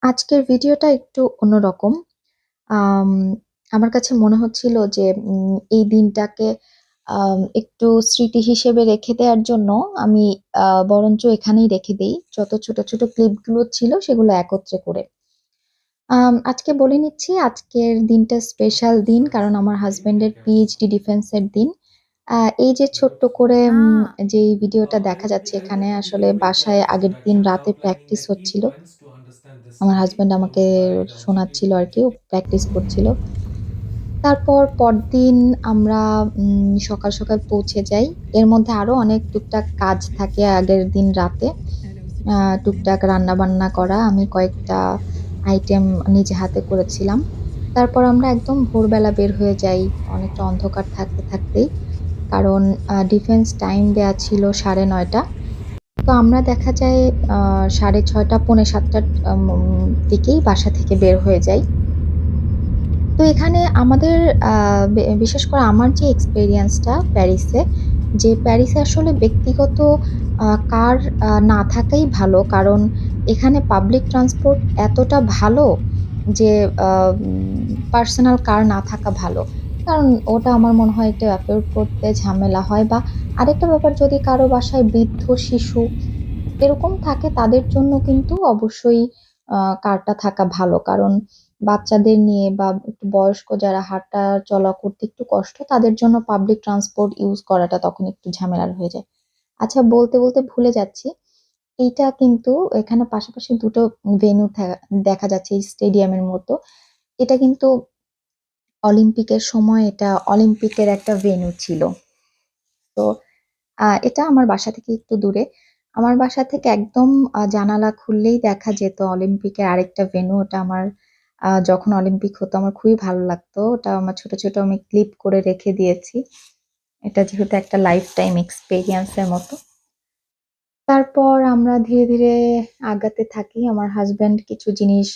আজকের ভিডিওটা একটু অন্যরকম। আম আমার কাছে মনে হচ্ছিল যে এই দিনটাকে একটু স্মৃতি হিসেবে রেখে দেওয়ার জন্য আমি বরঞ্চ এখানেই রেখে দেই। যত ছোট, ছোট ক্লিপগুলো ছিল সেগুলো একত্রে করে। আজকে বলে নিচ্ছি আজকের দিনটা স্পেশাল দিন কারণ আমার হাসব্যান্ডের পিএইচডি ডিফেন্সের দিন। এই যে ছোট্ট করে যেই ভিডিওটা দেখা যাচ্ছে এখানে আসলে বাসায় আগের দিন রাতে প্র্যাকটিস হচ্ছিল। আমার হাসব্যান্ড আমাকে শোনাচ্ছিল আরকি, ও প্র্যাকটিস করছিল। তারপর পরদিন আমরা সকাল, সকাল পৌঁছে যাই। এর মধ্যে আরো অনেক টুকটাক কাজ থাকে আগের দিন রাতে। আ টুকটাক রান্নাবান্না করা। আমি কয়েকটা আইটেম নিজে হাতে করেছিলাম। তারপর আমরা একদম ভোরবেলা বের হয়ে যাই, অনেকটা অন্ধকার থাকতে, থাকতেই। কারণ ডিফেন্স টাইম দেয়া ছিল ৯:৩০। তো আমরা দেখা যায় ৬:৩০ পৌনে ৭:০০ দিকেই বাসা থেকে বের হয়ে যাই। তো এখানে আমাদের আ বিশেষ করে আমার যে এক্সপেরিয়েন্সটা প্যারিসে, যে প্যারিসে আসলে ব্যক্তিগত কার না থাকাই ভালো। কারণ এখানে পাবলিক ট্রান্সপোর্ট এতটা ভালো যে আ পার্সোনাল কার না থাকা ভালো। কারণ ওটা আমার মনে হয় একটু এফোর্ড করতে ঝামেলা হয় বা আরেকটা ব্যাপার যদি কারো বাসায় বৃদ্ধ শিশু এরকম থাকে তাদের জন্য কিন্তু অবশ্যই আ কারটা থাকা ভালো। কারণ বাচ্চাদের নিয়ে বা একটু বয়স্ক যারা হাঁটা চলা করতে একটু কষ্ট, তাদের জন্য পাবলিক ট্রান্সপোর্ট ইউজ করাটা তখন একটু ঝামেলার হয়ে যায়। আচ্ছা বলতে, বলতে ভুলে যাচ্ছি। এইটা কিন্তু এখানে পাশাপাশি ২ টো ভেন্যু দেখা যাচ্ছে এই স্টেডিয়ামের মতো। এটা কিন্তু অলিম্পিকের সময় এটা অলিম্পিকের একটা ভেন্যু ছিল। তো এটা আমার বাসা থেকে একটু দূরে। আমার বাসা থেকে একদম জানালা খুললেই দেখা যেত অলিম্পিকের আরেকটা ভেন্যু। ওটা আমার যখন অলিম্পিক হতো আমার খুবই ভালো লাগতো। ওটা আমার ছোট, ছোট আমি ক্লিপ করে রেখে দিয়েছি। এটা যেহেতু একটা লাইফ টাইম এক্সপেরিয়েন্স এর মতো। তারপর আমরা ধীরে, ধীরে আগাতে থাকি। আমার হাসব্যান্ড কিছু জিনিস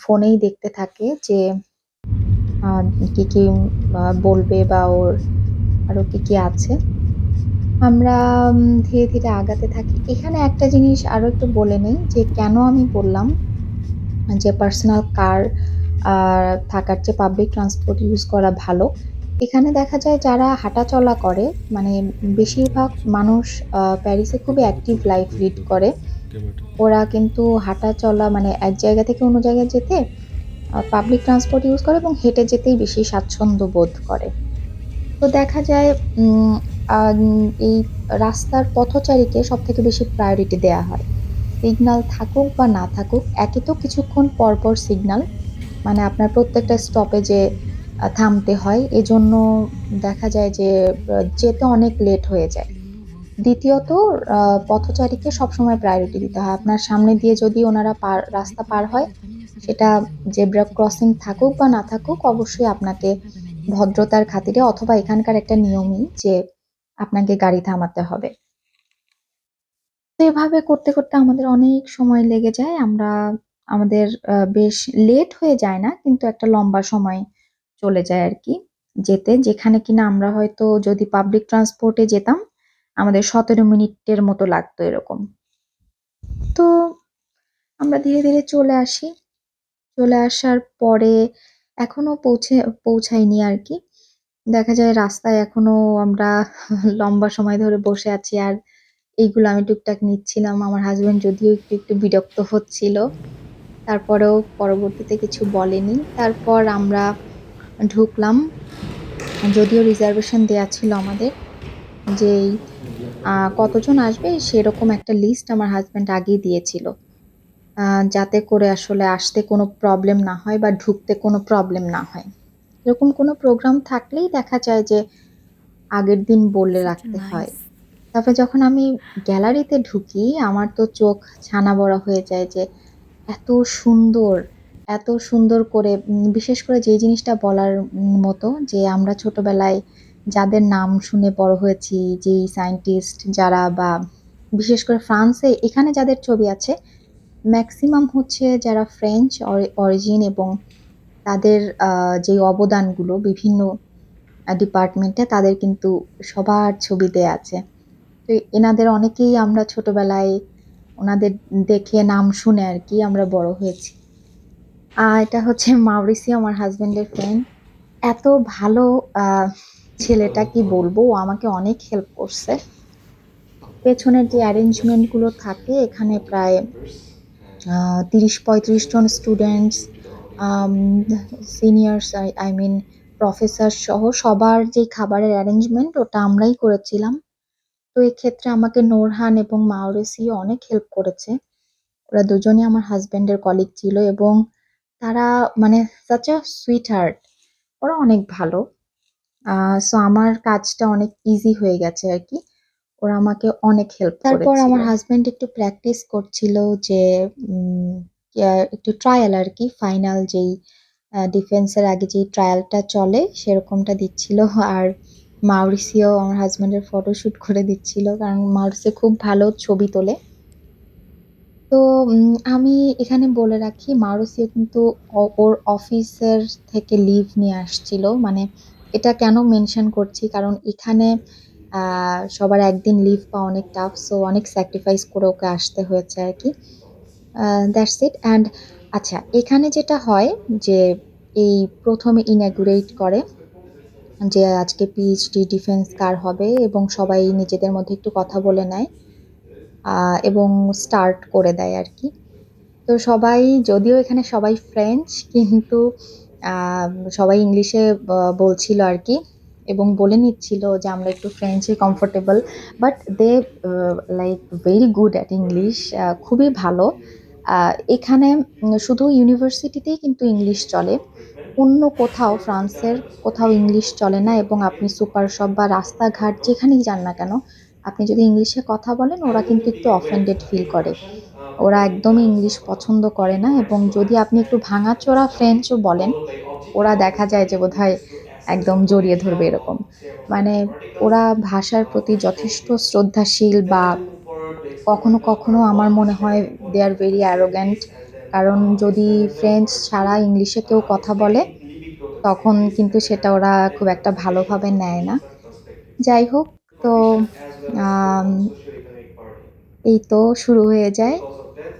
ফোনেই দেখতে থাকে যে আ কি, কি বলবে বা ওর আরো কি, কি আছে। আমরা ধীরে, ধীরে আগাতে থাকি। এখানে একটা জিনিস আরো একটু বলে নেই যে কেন আমি বললাম যে পার্সোনাল কার আ থাকার চেয়ে পাবলিক ট্রান্সপোর্ট ইউজ করা ভালো। এখানে দেখা যায় যারা হাঁটাচলা করে মানে বেশিরভাগ মানুষ প্যারিসে খুবই অ্যাক্টিভ লাইফ লিড করে। ওরা কিন্তু হাঁটা চলা মানে এক জায়গা থেকে অন্য জায়গায় যেতে পাবলিক ট্রান্সপোর্ট ইউজ করে এবং হেঁটে যেতেই বেশি স্বাচ্ছন্দ্য বোধ করে। তো দেখা যায় উম আন এই রাস্তার পথচারীকে সবথেকে বেশি প্রায়োরিটি দেয়া হয়। সিগনাল থাকুক বা না থাকুক, একে তো কিছুক্ষণ পর, পর সিগনাল। মানে আপনার প্রত্যেকটা স্টপেজে থামতে হয়। এজন্য দেখা যায় যে যেতে অনেক লেট হয়ে যায়। দ্বিতীয়ত আ পথচারীকে সবসময় প্রায়োরিটি দিতে হয়। আপনার সামনে দিয়ে যদি ওনারা রাস্তা পার হয়, সেটা জেব্রা ক্রসিং থাকুক বা না থাকুক, অবশ্যই আপনাকে ভদ্রতার খাতিরে অথবা এখানকার একটা নিয়মই যে আপনাকে গাড়ি থামাতে হবে। তো এভাবে করতে, করতে আমাদের অনেক সময় লেগে যায়। আমরা আমাদের বেশ লেট হয়ে যায় না, কিন্তু একটা লম্বা সময় চলে যায় আরকি যেতে। যেখানে কিনা আমরা হয়তো যদি পাবলিক ট্রান্সপোর্ট এ যেতাম, আমাদের ১৭ মিনিটের মতো লাগতো এরকম। তো আমরা ধীরে, ধীরে চলে আসি। চলে আসার পরে এখনো পৌঁছাইনি আরকি। দেখা যায় রাস্তায় এখনো আমরা লম্বা সময় ধরে বসে আছি আর এইগুলো আমি টুকটাক নিচ্ছিলাম। আমার হাসব্যান্ড যদিও একটু, একটু বিরক্ত হচ্ছিল। তারপরেও পরবর্তীতে কিছু বলেনি। তারপর আমরা ঢুকলাম। যদিও রিজার্ভেশন দেয়া ছিল আমাদের যেই কতজন আসবে সেরকম একটা লিস্ট আমার হাসব্যান্ড আগেই দিয়েছিল। আ যাতে করে আসলে আসতে কোনো প্রবলেম না হয় বা ঢুকতে কোনো প্রবলেম না হয়। এরকম কোনো প্রোগ্রাম থাকলেই দেখা যায় যে আগের দিন বলে Such a রাখতে হয়। nice. তারপরে যখন আমি গ্যালারিতে ঢুকি, আমার তো চোখ ছানা বড়া হয়ে যায় যে এত সুন্দর, এত সুন্দর করে বিশেষ করে যে জিনিসটা বলার মতো যে আমরা ছোটবেলায় যাদের নাম শুনে বড় হয়েছি, যেই সায়েন্টিস্ট যারা বা বিশেষ করে ফ্রান্সে এখানে যাদের ছবি আছে, মেক্সিমাম হচ্ছে যারা ফ্রেঞ্চ অরিজিন এবং তাদের যেই অবদানগুলো বিভিন্ন ডিপার্টমেন্টে তাদের কিন্তু সবার ছবি দেয়া আছে। তো এনাদের অনেকেই আমরা ছোটবেলায় উনাদের দেখে নাম শুনে আরকি আমরা বড় হয়েছি। এটা হচ্ছে মাউরিসিও, আমার হাজবেন্ডের ফ্রেন্ড। এত ভালো আহ ছেলেটা, কি বলবো, ও আমাকে অনেক হেল্প করছে। পেছনের যে অ্যারেঞ্জমেন্ট গুলো থাকে এখানে প্রায় 30-35 জন students, seniors, I mean professor সহ সবার যে খাবারের অ্যারেঞ্জমেন্ট ওটা আমরাই করেছিলাম। তো এক্ষেত্রে আমাকে নোরহান এবং মাউরিসিও অনেক হেল্প করেছে। ওরা দুজনই আমার হাজবেন্ডের কলিগ ছিল এবং তারা মানে সাচ আ সুইট হার্ট। ওরা অনেক ভালো। সো আমার কাজটা অনেক ইজি হয়ে গেছে আর কি। ওরা আমাকে অনেক হেল্প তারপর করেছিল। আমার হাজবেন্ড একটু প্র্যাকটিস করছিল যে উম, একটু ট্রায়াল আর কি, ফাইনাল যেই ডিফেন্সের আগে যে ট্রায়ালটা চলে সেরকমটা দিচ্ছিল। আর মাউরিসিও আমার হাজবেন্ডের ফটোশুট করে দিচ্ছিল, কারণ মাউরিসিও খুব ভালো ছবি তোলে। তো আমি এখানে বলে রাখি, মারুসিও কিন্তু ওর অফিসের থেকে লিভ নিয়ে আসছিল। মানে এটা কেন মেনশন করছি, কারণ এখানে সবার একদিন লিভ পাওয়া অনেক টাফ, সো অনেক স্যাক্রিফাইস করে ওকে আসতে হয়েছে আর কি। That's it. অ্যান্ড আচ্ছা, এখানে যেটা হয় যে এই প্রথমে ইনাগুরেট করে যে আজকে পিএইচডি ডিফেন্স কার হবে, এবং সবাই নিজেদের মধ্যে একটু কথা বলে নেয় এবং স্টার্ট করে দেয় আর কি। তো সবাই, যদিও এখানে সবাই ফ্রেঞ্চ, কিন্তু আহ, সবাই ইংলিশে বলছিল আর কি, এবং বলে নিচ্ছিল যে আমরা একটু ফ্রেঞ্চে comfortable. But they like very good at English, খুবই ভালো। এখানে শুধু ইউনিভার্সিটিতেই কিন্তু ইংলিশ চলে, অন্য কোথাও ফ্রান্সের কোথাও ইংলিশ চলে না। এবং আপনি সুপার শপ বা রাস্তাঘাট যেখানেই যান না কেন, আপনি যদি ইংলিশে কথা বলেন ওরা কিন্তু একটু অফেন্ডেড ফিল করে। ওরা একদমই ইংলিশ পছন্দ করে না, এবং যদি আপনি একটু ভাঙাচোরা ফ্রেঞ্চও বলেন, ওরা দেখা যায় যে বোধহয় একদম জড়িয়ে ধরবে এরকম। মানে ওরা ভাষার প্রতি যথেষ্ট শ্রদ্ধাশীল, বা কখনো কখনো আমার মনে হয় দে আর ভেরি অ্যারোগ্যান্ট। কারণ যদি ফ্রেঞ্চ ছাড়া ইংলিশে কেউ কথা বলে, তখন কিন্তু সেটা ওরা খুব একটা ভালোভাবে নেয় না। যাই হোক, তো আম, এই তো শুরু হয়ে যায়।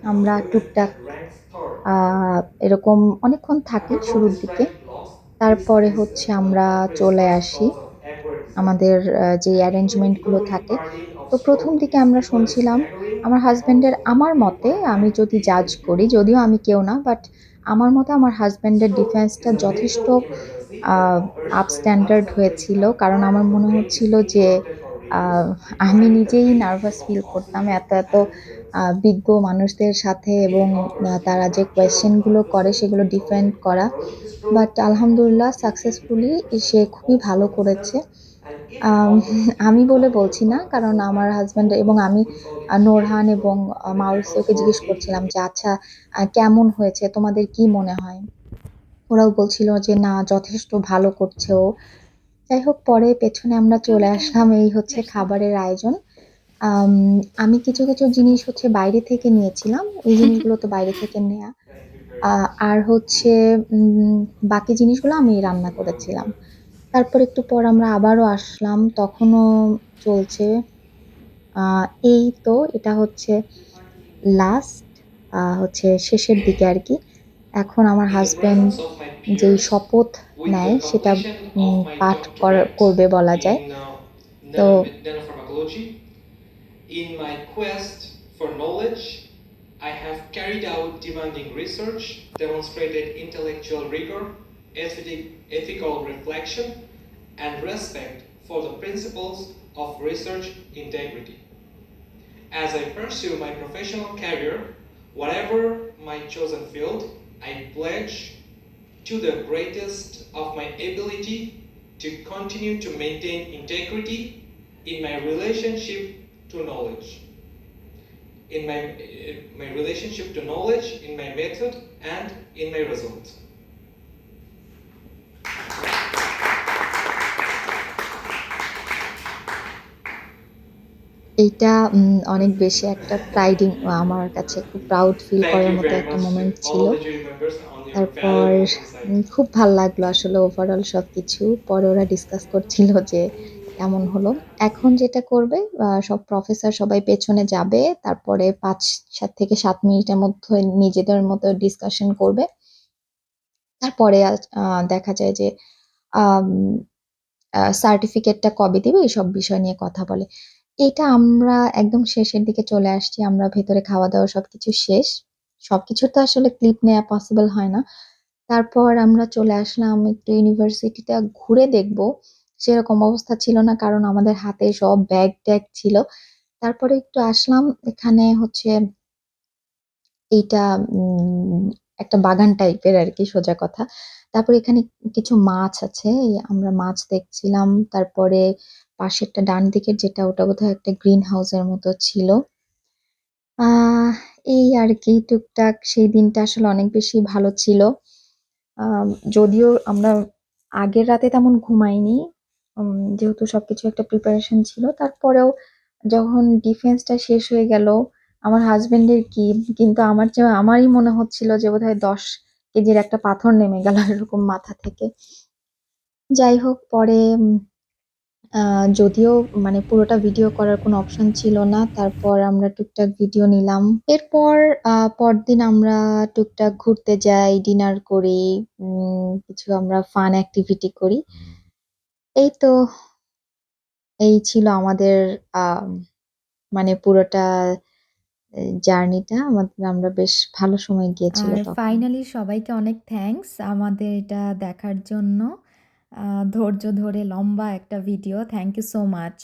আমরা টুকটাক এরকম অনেকক্ষণ থাকি শুরুর দিকে। তারপরে হচ্ছে আমরা চলে আসি আমাদের যে অ্যারেঞ্জমেন্ট গুলো থাকে। তো প্রথম দিকে আমরা শুনছিলাম আমার হাজবেন্ডের, আমার মতে, আমি যদি জাজ করি, যদিও আমি কেউ না, বাট আমার মতে আমার হাজবেন্ডের ডিফেন্সটা যথেষ্ট আপস্ট্যান্ডার্ড হয়েছিল। কারণ আমার মনে হচ্ছিল যে আহ, আমি নিজেই নার্ভাস ফিল করতাম এত এত বিজ্ঞ মানুষদের সাথে, এবং তারা যে কোয়েশ্চেন গুলো করে সেগুলো ডিফেন্ড করা। বাট আলহামদুলিল্লাহ সাকসেসফুলি সে খুবই ভালো করেছে। আম, আমি বলে বলছি না, কারণ আমার হাজবেন্ড এবং আমি নোরহান এবং মাউরিসিওকে জিজ্ঞেস করছিলাম যে আচ্ছা, কেমন হয়েছে, তোমাদের কি মনে হয়। ওরাও বলছিল যে না, যথেষ্ট ভালো করছে ও। যাই হোক, পরে পেছনে আমরা চলে আসলাম, এই হচ্ছে খাবারের আয়োজন। আম, আমি কিছু কিছু জিনিস হচ্ছে বাইরে থেকে নিয়েছিলাম, এই জিনিসগুলো তো বাইরে থেকে নেয়া। আর হচ্ছে উম, বাকি জিনিসগুলো আমি রান্না করেছিলাম। তারপর একটু পর আমরা আবারও আসলাম, তখনও চলছে। এই তো এটা হচ্ছে লাস্ট, হচ্ছে শেষের দিকে আর কি। এখন আমার হাজবেন্ড যেই শপথ নেয় সেটা পাঠ করবে বলা যায়। তো এইটা অনেক বেশি একটা প্রাইডিং, আমার কাছে খুব প্রাউড ফিল করার মতো একটা মোমেন্ট ছিল। তারপর খুব ভাল লাগলো আসলে ওভারঅল সবকিছু। পরে ওরা ডিসকাস করছিল যে কেমন হলো। এখন যেটা করবে, সব প্রফেসর সবাই পেছনে যাবে, তারপরে 5 থেকে 7 মিনিটের মধ্যে নিজেদের মতো ডিসকাশন করবে। তারপরে দেখা যায় যে আম সার্টিফিকেটটা কবে দিবে এসব বিষয় নিয়ে কথা বলে। এটা আমরা একদম শেষের দিকে চলে আসছি। আমরা ভেতরে খাওয়া-দাওয়া সবকিছু শেষ। সবকিছু তো আসলে ক্লিপ নেয়া পসিবল হয় না। তারপর আমরা চলে আসলাম একটু ইউনিভার্সিটিটা ঘুরে দেখব। সেরকম অবস্থা ছিল না কারণ আমাদের হাতে সব ব্যাগ-ট্যাগ ছিল। তারপরে একটু আসলাম এখানে হচ্ছে এইটা একটা বাগান টাইপের আরকি সোজা কথা। তারপরে এখানে কিছু মাছ আছে। এই আমরা মাছ দেখছিলাম। তারপরে পাশেরটা ডান দিকের যেটা ওটা বোধহয় একটা গ্রিন হাউসের মতো ছিল। আহ এই আরকি টুকটাক সেই দিনটা আসলে অনেক বেশি ভালো ছিল। আম যদিও আমরা আগের রাতে তেমন ঘুমাইনি। যেহেতু সবকিছু একটা প্রিপারেশন ছিল। তারপরেও যখন ডিফেন্সটা শেষ হয়ে গেল, আমার হাসব্যান্ডের কি, কিন্তু আমার চেয়ে আমারই মনে হচ্ছিল যে বোধহয় ১০ কেজির একটা পাথর নেমে গেল এরকম মাথা থেকে। যাই হোক পরে যদিও মানে পুরোটা ভিডিও করার কোনো অপশন ছিল না। তারপর আমরা টুকটাক ভিডিও নিলাম। এরপর পরদিন আমরা টুকটাক ঘুরতে যাই, ডিনার করি, কিছু আমরা ফান অ্যাক্টিভিটি করি। এই তো এই ছিল আমাদের আম মানে পুরোটা জার্নিটা। আমরা বেশ ভালো সময় গিয়েছিল আর তখন। ফাইনালি সবাইকে অনেক থ্যাঙ্কস আমাদের এটা দেখার জন্য। ধৈর্য ধরে লম্বা একটা video. Thank you so much.